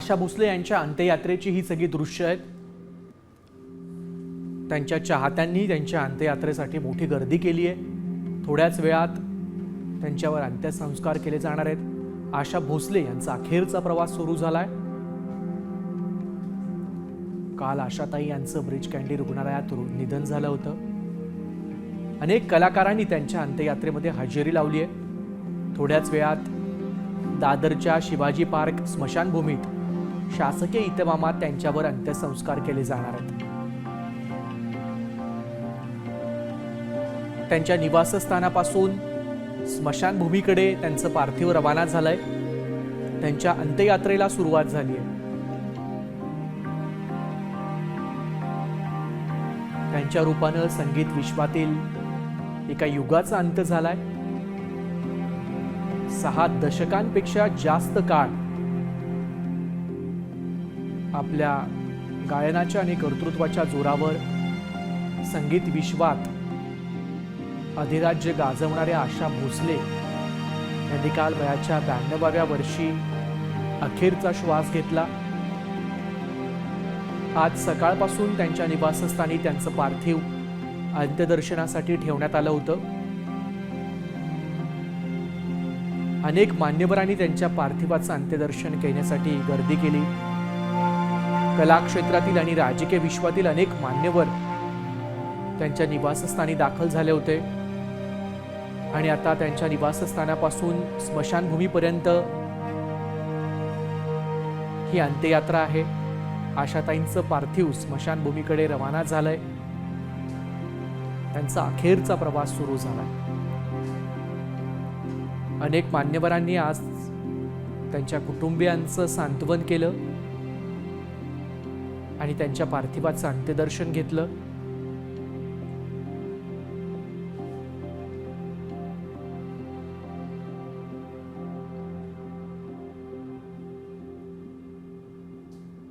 आशा भोसले यांच्या अंत्ययात्रेची ही सगळी दृश्य आहेत। त्यांच्या चाहत्यांनी त्यांच्या अंत्ययात्रेसाठी मोठी गर्दी केली आहे। थोड्याच वेळात त्यांच्यावर अंत्यसंस्कार केले जाणार आहेत। आशा भोसले यांचा अखेरचा प्रवास सुरू झालाय। काल आशाताई यांचं ब्रिज कँडी रुग्णालयात निधन झालं होतं। अनेक कलाकारांनी त्यांच्या अंत्ययात्रेमध्ये हजेरी लावली आहे। थोड्याच वेळात दादरच्या शिवाजी पार्क स्मशानभूमीत शासकीय इतमामात त्यांच्यावर अंत्यसंस्कार केले जाणार आहेत। त्यांच्या निवासस्थानापासून स्मशानभूमीकडे त्यांचं पार्थिव रवाना झालंय। त्यांच्या अंत्ययात्रेला सुरुवात झाली आहे। त्यांच्या रूपानं संगीत विश्वातील एका युगाचा अंत झालाय। 6 दशकांपेक्षा जास्त काळ आपल्या गायनाच्या आणि कर्तृत्वाच्या जोरावर संगीत विश्वात अधिराज्य गाजवणाऱ्या आशा भोसले यांनी काल वयाच्या 92व्या वर्षी अखेरचा श्वास घेतला। आज सकाळपासून त्यांच्या निवासस्थानी त्यांचं पार्थिव अंत्यदर्शनासाठी ठेवण्यात आलं होतं। अनेक मान्यवरांनी त्यांच्या पार्थिवाचं अंत्यदर्शन घेण्यासाठी गर्दी केली। कला क्षेत्रातील आणि राजकीय विश्वातील अनेक मान्यवर त्यांच्या निवासस्थानी दाखल झाले होते आणि आता त्यांच्या निवासस्थानापासून स्मशानभूमीपर्यंत ही अंत्ययात्रा आहे। आशाताईंचं पार्थिव स्मशानभूमीकडे रवाना झालंय। त्यांचा अखेरचा प्रवास सुरू झालाय। अनेक मान्यवरांनी आज त्यांच्या कुटुंबियांचं सांत्वन केलं आणि त्यांच्या पार्थिवाचं अंत्यदर्शन घेतलं।